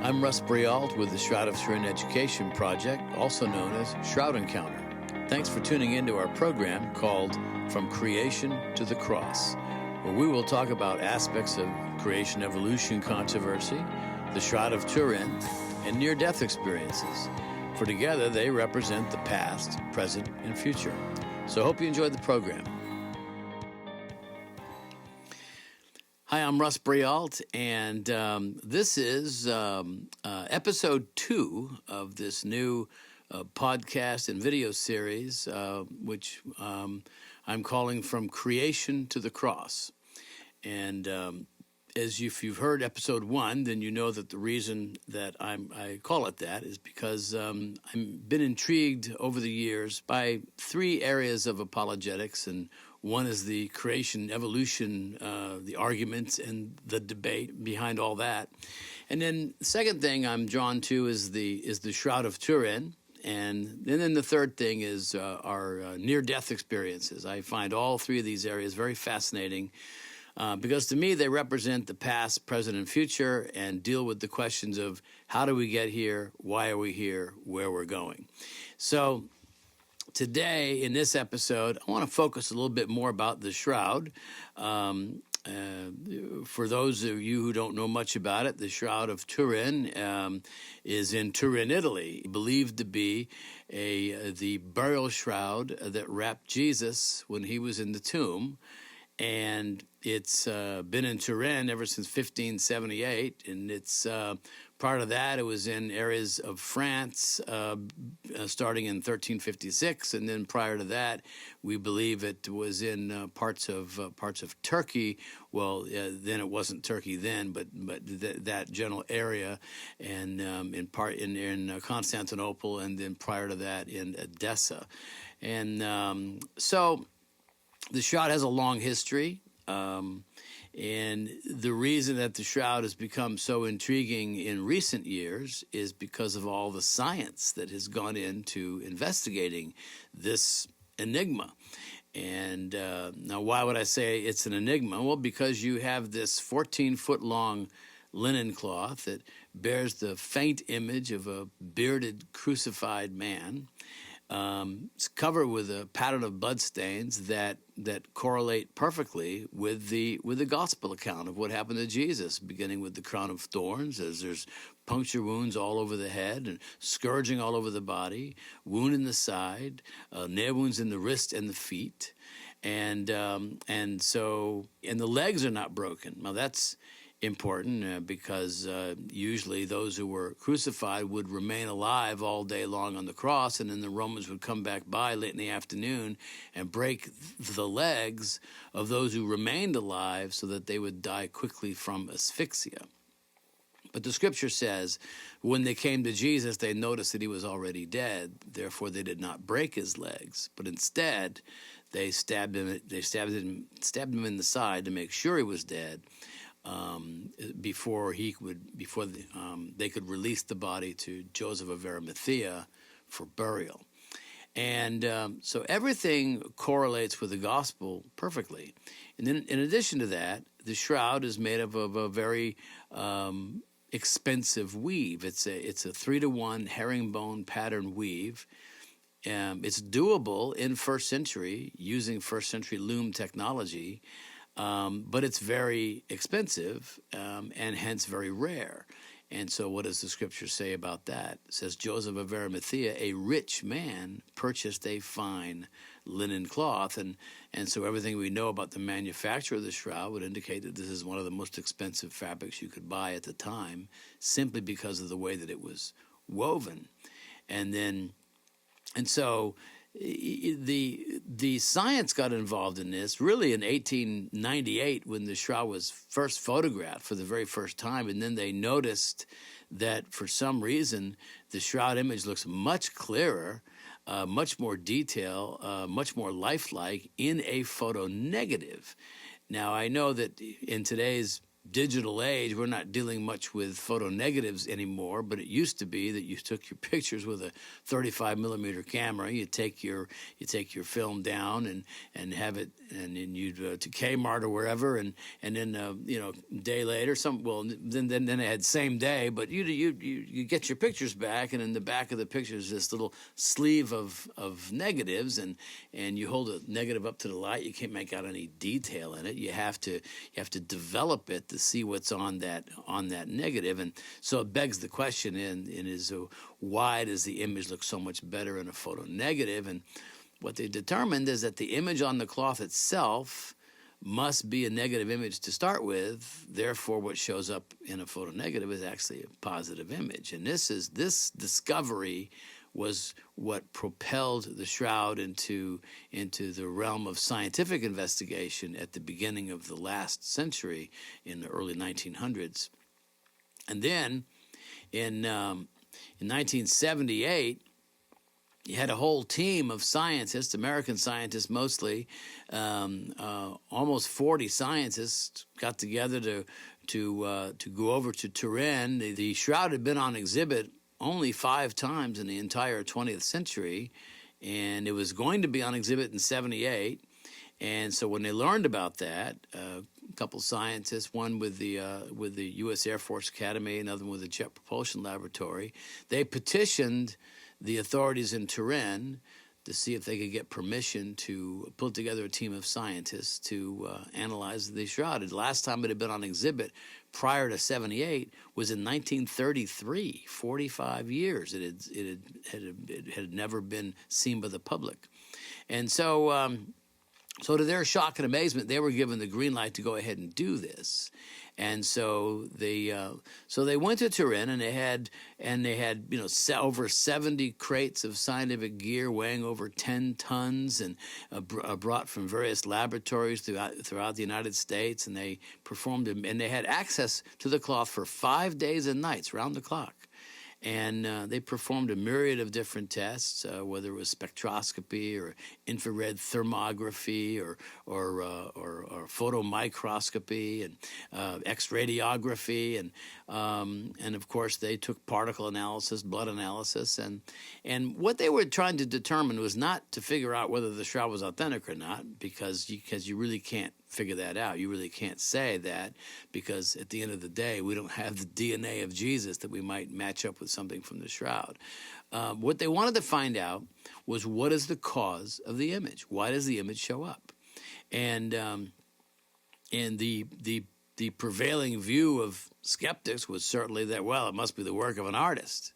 I'm Russ Brialt with the Shroud of Turin Education Project, also known as Shroud Encounter. Thanks for tuning into our program called From Creation to the Cross, where we will talk about aspects of creation-evolution controversy, the Shroud of Turin, and near-death experiences. For together, they represent the past, present, and future. So I hope you enjoyed the program. Hi, I'm Russ Brialt, and this is episode 2 of this new podcast and video series, which I'm calling From Creation to the Cross. And if you've heard episode 1, then you know that the reason that I call it that is because I've been intrigued over the years by 3 areas of apologetics, and one is the creation, evolution, the arguments and the debate behind all that. And then the second thing I'm drawn to is the Shroud of Turin. And then the third thing is our near-death experiences. I find all 3 of these areas very fascinating because to me they represent the past, present, and future and deal with the questions of how do we get here, why are we here, where we're going. So today, in this episode, I want to focus a little bit more about the Shroud. For those of you who don't know much about it, the Shroud of Turin is in Turin, Italy, believed to be the burial shroud that wrapped Jesus when he was in the tomb. And it's been in Turin ever since 1578, and it's part of that. It was in areas of France starting in 1356, and then prior to that, we believe it was in parts of Turkey. Well, then it wasn't Turkey then, but that general area, and in Constantinople, and then prior to that in Edessa, and so. The Shroud has a long history, and the reason that the Shroud has become so intriguing in recent years is because of all the science that has gone into investigating this enigma. And now, why would I say it's an enigma? Well, because you have this 14-foot-long linen cloth that bears the faint image of a bearded, crucified man. It's covered with a pattern of bloodstains that correlate perfectly with the gospel account of what happened to Jesus, beginning with the crown of thorns, as there's puncture wounds all over the head and scourging all over the body, wound in the side, nail wounds in the wrist and the feet, and the legs are not broken. Now that's important because usually those who were crucified would remain alive all day long on the cross, and then the Romans would come back by late in the afternoon and break the legs of those who remained alive so that they would die quickly from asphyxia. But the scripture says when they came to Jesus, they noticed that he was already dead. Therefore, they did not break his legs, but instead they stabbed him in the side to make sure he was dead. Before they could release the body to Joseph of Arimathea for burial. And so everything correlates with the gospel perfectly. And then in addition to that, the Shroud is made of a very expensive weave. It's a 3-to-1 herringbone pattern weave. It's doable in first century using first century loom technology. But it's very expensive and hence very rare. And so what does the scripture say about that? It says, Joseph of Arimathea, a rich man, purchased a fine linen cloth. And so everything we know about the manufacture of the Shroud would indicate that this is one of the most expensive fabrics you could buy at the time, simply because of the way that it was woven. And so the science got involved in this really in 1898 when the Shroud was first photographed for the very first time, and then they noticed that for some reason the Shroud image looks much clearer, much more detail, much more lifelike in a photo negative. Now I know that in today's digital age, we're not dealing much with photo negatives anymore, but it used to be that you took your pictures with a 35 millimeter camera. You take your film down and have it, and then you'd to Kmart or wherever, and then a day later, then it had same day, but you get your pictures back, and in the back of the picture is this little sleeve of negatives, and you hold a negative up to the light. You can't make out any detail in it. You have to develop it to see what's on that negative, and so it begs the question: why does the image look so much better in a photo negative? And what they determined is that the image on the cloth itself must be a negative image to start with. Therefore, what shows up in a photo negative is actually a positive image. And this discovery was what propelled the shroud into the realm of scientific investigation at the beginning of the last century, in the early 1900s. And then in 1978, you had a whole team of scientists, American scientists mostly, almost 40 scientists got together to go over to Turin. The shroud had been on exhibit only 5 times in the entire 20th century, and it was going to be on exhibit in 78. And so when they learned about that, a couple scientists, one with the U.S. Air Force Academy, another one with the Jet Propulsion Laboratory, they petitioned the authorities in Turin to see if they could get permission to put together a team of scientists to analyze the shroud. The last time it had been on exhibit prior to 78 was in 1933, 45 years. It had never been seen by the public. And so so to their shock and amazement, they were given the green light to go ahead and do this. And so they went to Turin, and they had over 70 crates of scientific gear weighing over 10 tons, and brought from various laboratories throughout the United States, and they performed, and they had access to the cloth for 5 days and nights, round the clock. And they performed a myriad of different tests, whether it was spectroscopy or infrared thermography or photomicroscopy and X-radiography, and of course they took particle analysis, blood analysis, and what they were trying to determine was not to figure out whether the shroud was authentic or not, because you really can't figure that out. You really can't say that, because at the end of the day, we don't have the DNA of Jesus that we might match up with something from the shroud. What they wanted to find out was, what is the cause of the image? Why does the image show up? And the prevailing view of skeptics was certainly that, well, it must be the work of an artist.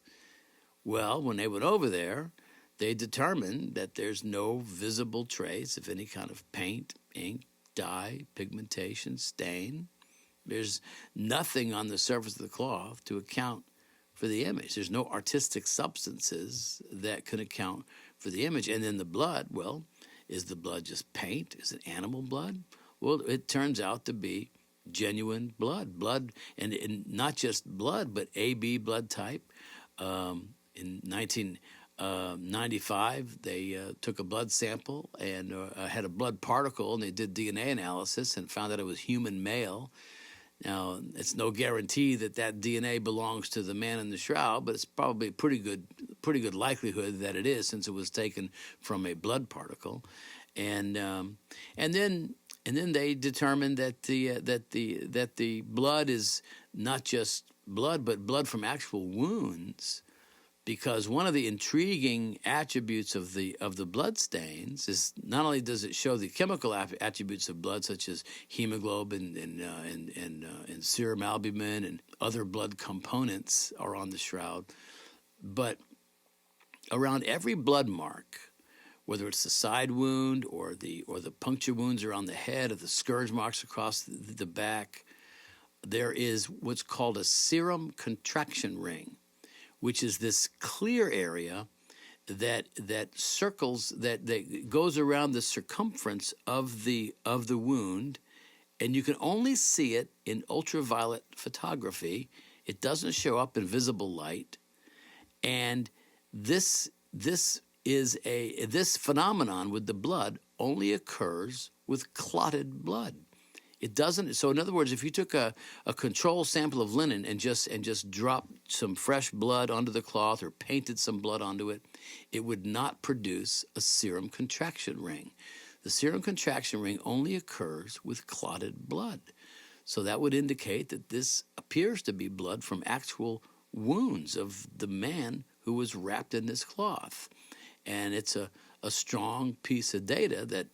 Well, when they went over there, they determined that there's no visible trace of any kind of paint, ink, dye, pigmentation, stain. There's nothing on the surface of the cloth to account for the image. There's no artistic substances that could account for the image. And then the blood, well, is the blood just paint? Is it animal blood? Well, it turns out to be genuine blood, and not just blood, but AB blood type. In 1995, they took a blood sample and had a blood particle, and they did DNA analysis and found that it was human male. Now, it's no guarantee that DNA belongs to the man in the shroud, but it's probably pretty good likelihood that it is, since it was taken from a blood particle. And then they determined that the blood is not just blood, but blood from actual wounds. Because one of the intriguing attributes of the blood stains is, not only does it show the chemical attributes of blood, such as hemoglobin and serum albumin and other blood components are on the shroud, but around every blood mark, whether it's the side wound or the puncture wounds around the head, or the scourge marks across the back, there is what's called a serum contraction ring, which is this clear area that circles, that goes around the circumference of the wound, and you can only see it in ultraviolet photography. It doesn't show up in visible light, and this phenomenon with the blood only occurs with clotted blood. It doesn't. So in other words, if you took a control sample of linen and just dropped some fresh blood onto the cloth or painted some blood onto it, it would not produce a serum contraction ring. The serum contraction ring only occurs with clotted blood. So that would indicate that this appears to be blood from actual wounds of the man who was wrapped in this cloth. And it's a strong piece of data that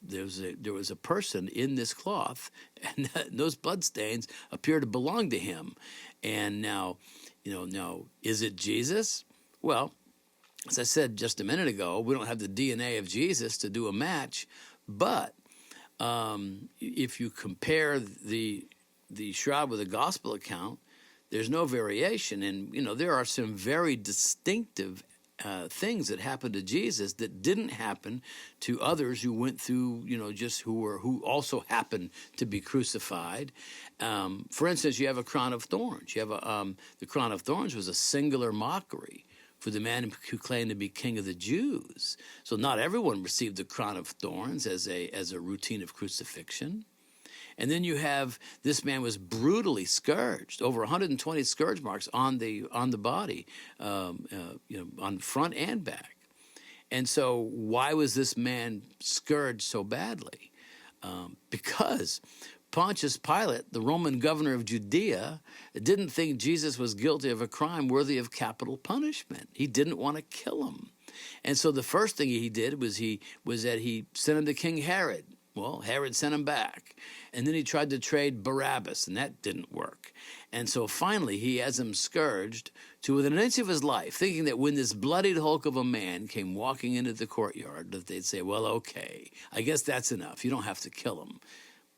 there was a person in this cloth, and those blood stains appear to belong to him. And now, is it Jesus? Well, as I said just a minute ago, we don't have the DNA of Jesus to do a match, but if you compare the shroud with the gospel account, there's no variation. And, there are some very distinctive things that happened to Jesus that didn't happen to others who went through, who also happened to be crucified. For instance, you have a crown of thorns. You have the crown of thorns was a singular mockery for the man who claimed to be king of the Jews. So not everyone received the crown of thorns as a routine of crucifixion. And then you have this man was brutally scourged, over 120 scourge marks on the body, on front and back. And so why was this man scourged so badly? Because Pontius Pilate, the Roman governor of Judea, didn't think Jesus was guilty of a crime worthy of capital punishment. He didn't want to kill him. And so the first thing he did was that he sent him to King Herod. Well, Herod sent him back. And then he tried to trade Barabbas, and that didn't work. And so finally he has him scourged to within an inch of his life, thinking that when this bloodied hulk of a man came walking into the courtyard, that they'd say, well, okay, I guess that's enough. You don't have to kill him.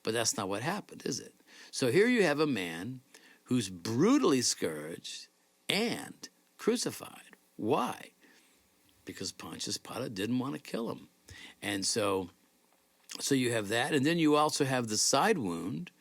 But that's not what happened, is it? So here you have a man who's brutally scourged and crucified. Why? Because Pontius Pilate didn't want to kill him. And so you have that. And then you also have the side wound.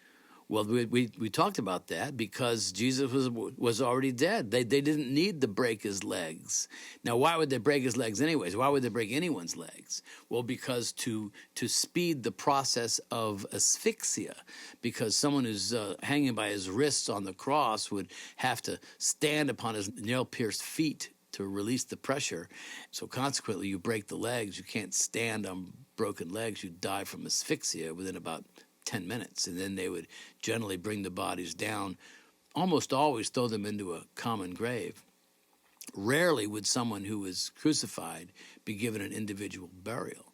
Well, we talked about that because Jesus was already dead. They didn't need to break his legs. Now, why would they break his legs anyways? Why would they break anyone's legs? Well, because to speed the process of asphyxia, because someone who's hanging by his wrists on the cross would have to stand upon his nail-pierced feet to release the pressure. So consequently, you break the legs. You can't stand on broken legs. You die from asphyxia within about 10 minutes, and then they would generally bring the bodies down, almost always throw them into a common grave. Rarely would someone who was crucified be given an individual burial.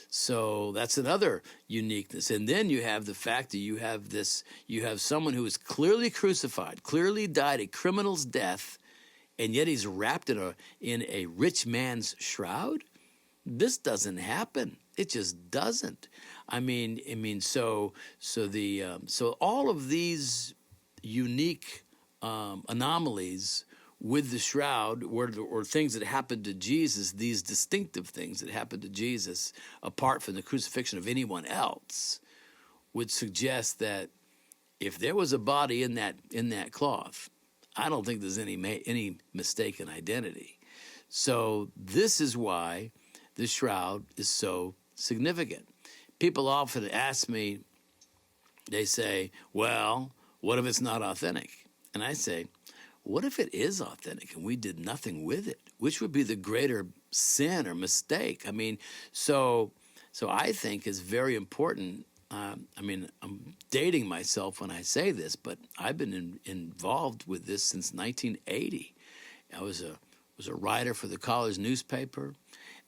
So that's another uniqueness. And then you have the fact that you have someone who is clearly crucified, clearly died a criminal's death, and yet he's wrapped in a rich man's shroud. This doesn't happen. It just doesn't. So all of these unique anomalies with the shroud, or things that happened to Jesus, these distinctive things that happened to Jesus, apart from the crucifixion of anyone else, would suggest that if there was a body in that cloth, I don't think there's any mistaken identity. So this is why the shroud is so significant. People often ask me, they say, well, what if it's not authentic? And I say, what if it is authentic and we did nothing with it? Which would be the greater sin or mistake? So I think it's very important. I'm dating myself when I say this, but I've been involved with this since 1980. I was a writer for the college newspaper,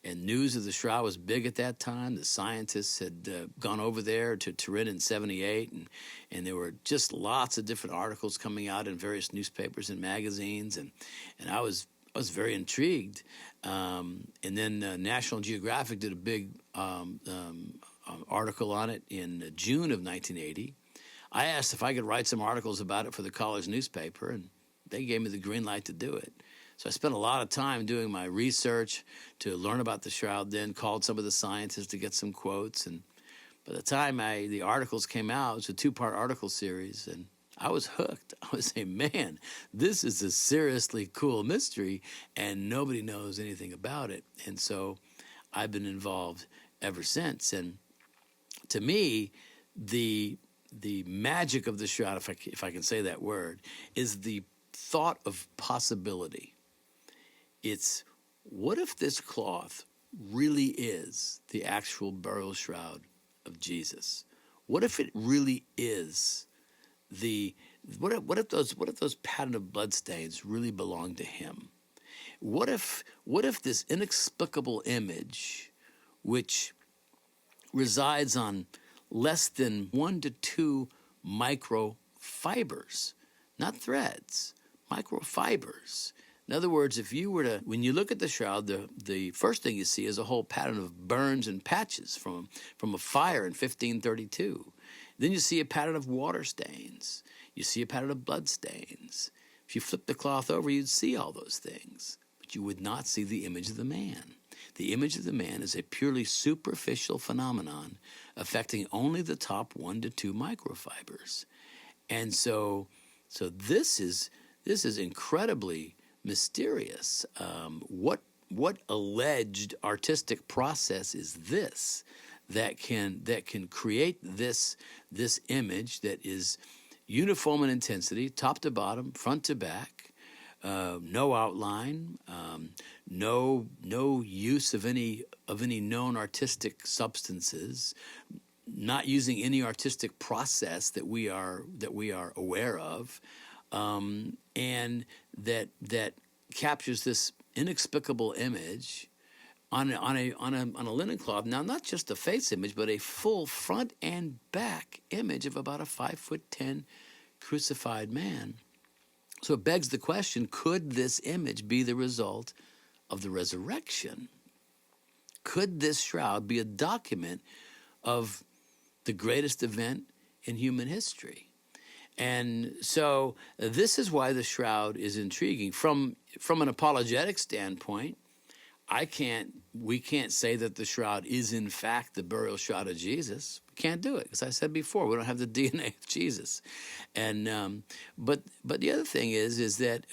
and news of the shroud was big at that time. The scientists had gone over there to Turin in '78, and there were just lots of different articles coming out in various newspapers and magazines, and I was very intrigued. And then National Geographic did a big article on it in June of 1980. I asked if I could write some articles about it for the college newspaper, and they gave me the green light to do it. So I spent a lot of time doing my research to learn about the shroud, then called some of the scientists to get some quotes. And by the time the articles came out, it was a 2-part article series, and I was hooked. I was saying, man, this is a seriously cool mystery, and nobody knows anything about it. And so I've been involved ever since. And to me, the magic of the shroud, if I can say that word, is the thought of possibility. It's, what if this cloth really is the actual burial shroud of Jesus? What if it really is the what if those pattern of bloodstains really belong to him? What if this inexplicable image, which resides on less than 1 to 2 microfibers, not threads, microfibers. In other words, if you were to, when you look at the shroud, the first thing you see is a whole pattern of burns and patches from a fire in 1532. Then you see a pattern of water stains. You see a pattern of blood stains. If you flip the cloth over, you'd see all those things, but you would not see the image of the man. The image of the man is a purely superficial phenomenon affecting only the top 1 to 2 microfibers. And so this is incredibly mysterious. What alleged artistic process is this that can create this image that is uniform in intensity, top to bottom, front to back, no outline, no use of any known artistic substances, not using any artistic process that we are aware of, and that captures this inexplicable image on a linen cloth. Now, not just a face image, but a full front and back image of about a 5'10" crucified man. So it begs the question: could this image be the result of the resurrection? Could this shroud be a document of the greatest event in human history? And so this is why the shroud is intriguing. From an apologetic standpoint, we can't say that the shroud is in fact the burial shroud of Jesus. We can't do it, because I said before, we don't have the DNA of Jesus. And but the other thing is that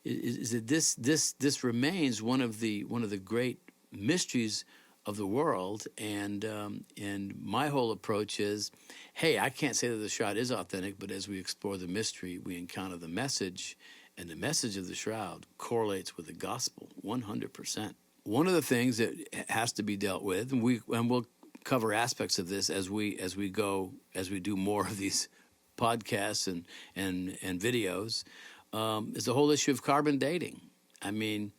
this remains one of the great mysteries of the world, and my whole approach is, hey, I can't say that the shroud is authentic, but as we explore the mystery, we encounter the message, and the message of the shroud correlates with the gospel 100%. One of the things that has to be dealt with, and we'll cover aspects of this as we do more of these podcasts and videos, is the whole issue of carbon dating. I mean,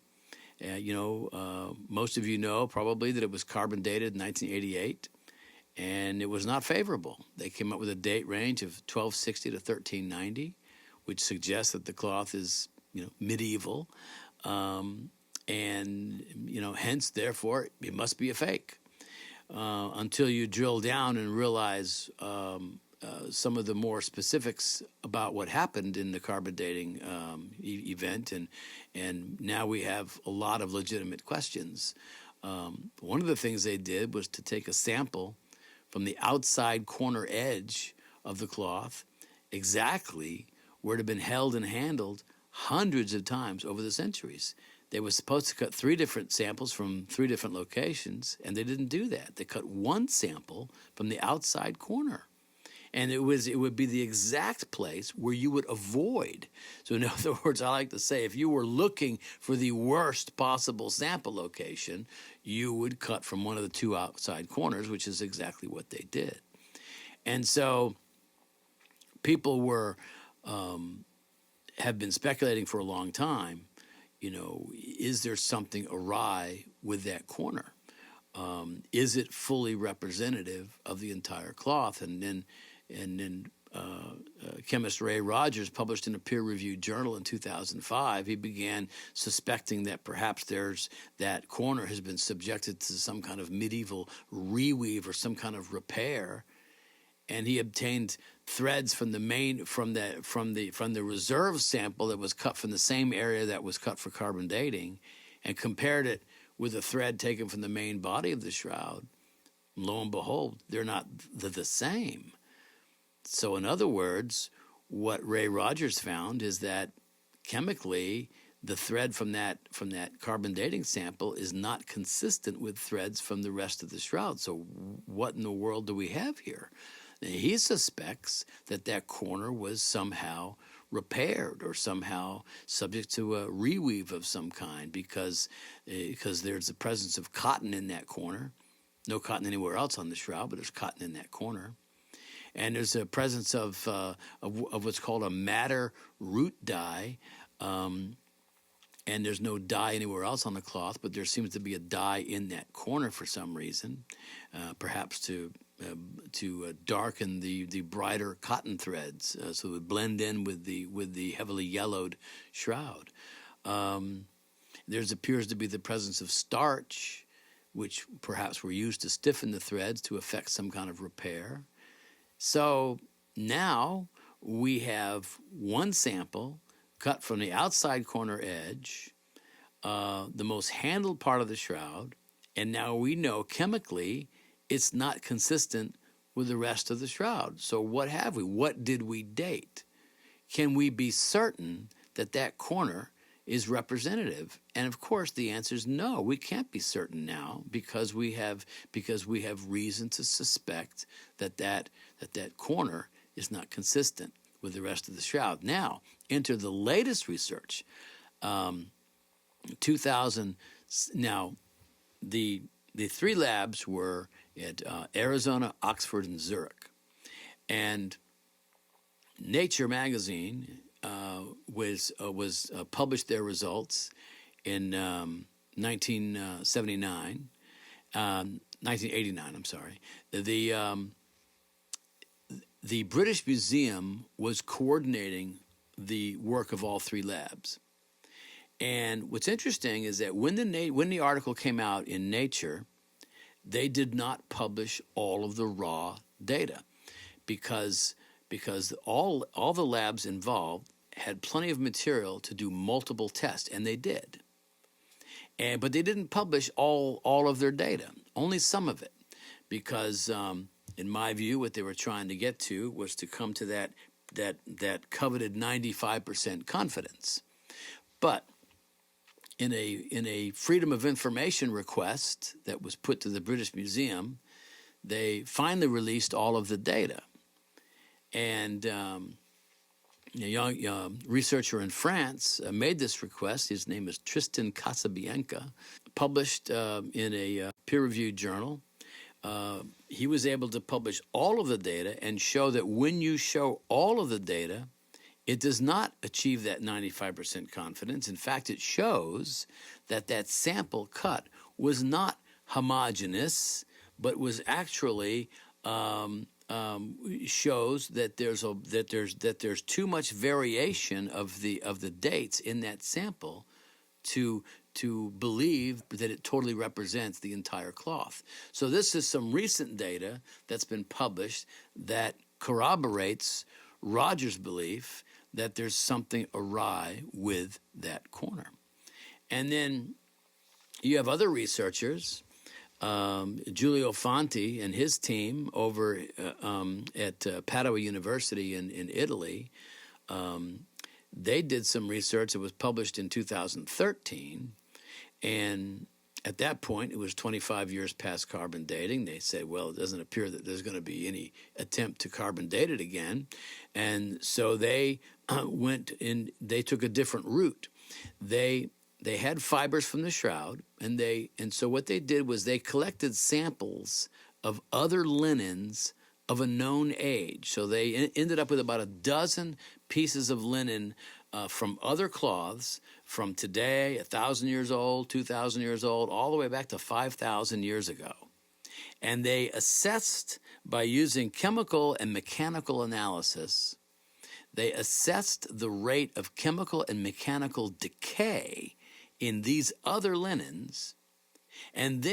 most of you know probably that it was carbon dated in 1988, and it was not favorable. They came up with a date range of 1260 to 1390, which suggests that the cloth is, medieval, and hence, therefore, it must be a fake. Until you drill down and realize some of the more specifics about what happened in the carbon dating event, and now we have a lot of legitimate questions. One of the things they did was to take a sample from the outside corner edge of the cloth, exactly where it had been held and handled hundreds of times over the centuries. They were supposed to cut 3 different samples from 3 different locations, and they didn't do that. They cut 1 sample from the outside corner. And it would be the exact place where you would avoid. So in other words, I like to say, if you were looking for the worst possible sample location, you would cut from one of the 2 outside corners, which is exactly what they did. And so people have been speculating for a long time, is there something awry with that corner? Is it fully representative of the entire cloth? And then chemist Ray Rogers published in a peer-reviewed journal in 2005, he began suspecting that perhaps that corner has been subjected to some kind of medieval reweave or some kind of repair, and he obtained threads from the reserve sample that was cut from the same area that was cut for carbon dating, and compared it with a thread taken from the main body of the shroud. Lo and behold, they're not the same. So in other words, what Ray Rogers found is that chemically the thread from that carbon dating sample is not consistent with threads from the rest of the shroud. So what in the world do we have here? He suspects that that corner was somehow repaired or somehow subject to a reweave of some kind because there's the presence of cotton in that corner. No cotton anywhere else on the shroud, but there's cotton in that corner. And there's a presence of what's called a madder root dye, and there's no dye anywhere else on the cloth, but there seems to be a dye in that corner for some reason, perhaps to darken the brighter cotton threads, so it would blend in with the heavily yellowed shroud. There appears to be the presence of starch, which perhaps were used to stiffen the threads to effect some kind of repair. So now we have one sample cut from the outside corner edge, the most handled part of the shroud, and now we know chemically it's not consistent with the rest of the shroud. So what have we? What did we date? Can we be certain that that corner is representative? And of course the answer is no. We can't be certain now because we have reason to suspect that corner is not consistent with the rest of the shroud. Now, enter the latest research. 2000. Now, the three labs were at Arizona, Oxford, and Zurich, and Nature magazine was published their results in 1979, 1989. I'm sorry. The British Museum was coordinating the work of all three labs. And what's interesting is that when the article came out in Nature, they did not publish all of the raw data because all the labs involved had plenty of material to do multiple tests, and they did. But they didn't publish all of their data, only some of it, because in my view, what they were trying to get to was to come to that coveted 95% confidence. But in a Freedom of Information request that was put to the British Museum, they finally released all of the data. And a young researcher in France made this request. His name is Tristan Casabianca, published in a peer-reviewed journal. He was able to publish all of the data and show that when you show all of the data, it does not achieve that 95% confidence. In fact, it shows that sample cut was not homogeneous, but was actually shows that there's too much variation of the dates in that sample to believe that it totally represents the entire cloth. So this is some recent data that's been published that corroborates Roger's belief that there's something awry with that corner. And then you have other researchers, Giulio Fanti and his team over at Padua University in Italy. They did some research that was published in 2013, and at that point, it was 25 years past carbon dating. They said, well, it doesn't appear that there's going to be any attempt to carbon date it again. And so they went in, they took a different route. They had fibers from the shroud, and so what they did was they collected samples of other linens of a known age. So they ended up with about a dozen pieces of linen from other cloths from today, 1,000 years old, 2,000 years old, all the way back to 5,000 years ago. And they assessed, by using chemical and mechanical analysis, they assessed the rate of chemical and mechanical decay in these other linens, and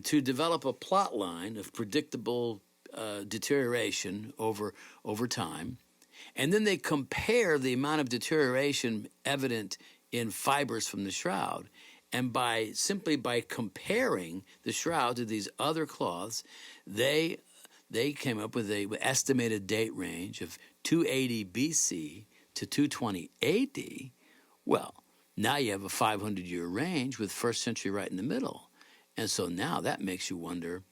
to develop a plot line of predictable deterioration over time. And then they compare the amount of deterioration evident in fibers from the shroud. And simply by comparing the shroud to these other cloths, they came up with an estimated date range of 280 BC to 220 AD. Well, Now you have a 500-year range with first century right in the middle. And so now that makes you wonder,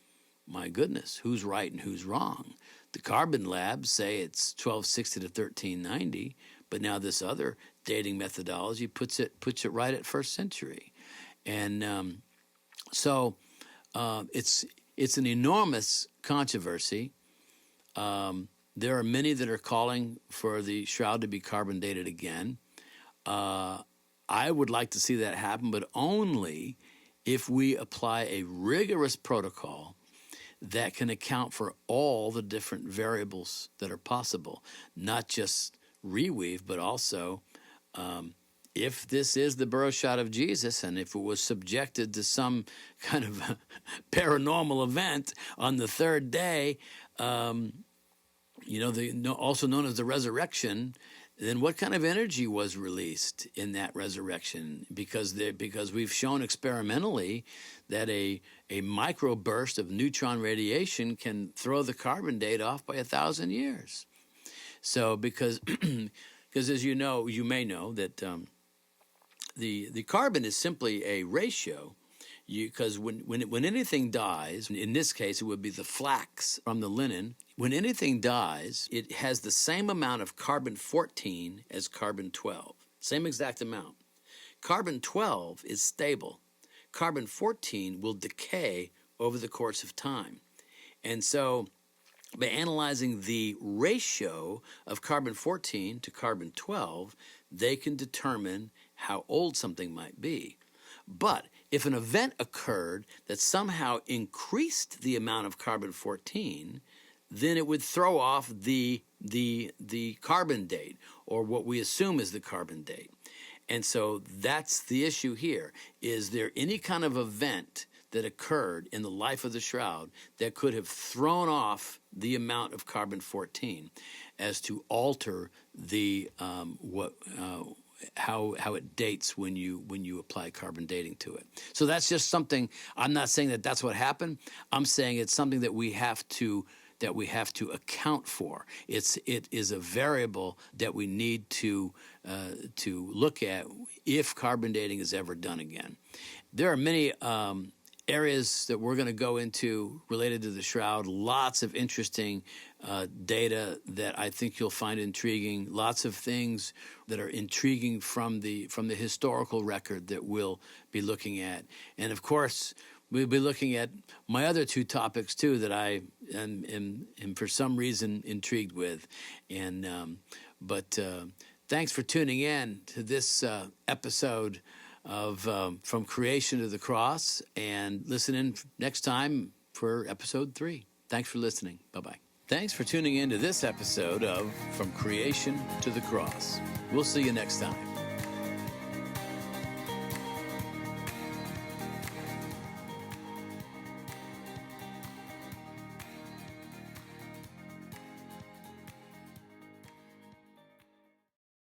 my goodness, who's right and who's wrong? The carbon labs say it's 1260 to 1390, but now this other dating methodology puts it right at first century. And so it's an enormous controversy. There are many that are calling for the shroud to be carbon dated again. I would like to see that happen, but only if we apply a rigorous protocol that can account for all the different variables that are possible, not just reweave, but also if this is the birth shot of Jesus, and if it was subjected to some kind of paranormal event on the third day, also known as the resurrection, then what kind of energy was released in that resurrection? Because we've shown experimentally that a microburst of neutron radiation can throw the carbon date off by 1,000 years. So because as you know, you may know that the carbon is simply a ratio. Because when anything dies, in this case it would be the flax from the linen. When anything dies, it has the same amount of carbon-14 as carbon-12, same exact amount. Carbon-12 is stable. Carbon-14 will decay over the course of time. And so by analyzing the ratio of carbon-14 to carbon-12, they can determine how old something might be. But if an event occurred that somehow increased the amount of carbon-14, then it would throw off the carbon date, or what we assume is the carbon date. And so that's the issue here. Is there any kind of event that occurred in the life of the shroud that could have thrown off the amount of carbon-14 as to alter the how it dates when you apply carbon dating to it? So that's just something. I'm not saying that that's what happened. I'm saying it's something that we have to account for. It is a variable that we need to look at if carbon dating is ever done again. There are many areas that we're going to go into related to the shroud. Lots of interesting data that I think you'll find intriguing. Lots of things that are intriguing from the historical record that we'll be looking at. And of course, we'll be looking at my other two topics too that I am for some reason intrigued with. But thanks for tuning in to this episode of From Creation to the Cross, and listen in next time for episode 3. Thanks for listening. Bye-bye. Thanks for tuning in to this episode of From Creation to the Cross. We'll see you next time.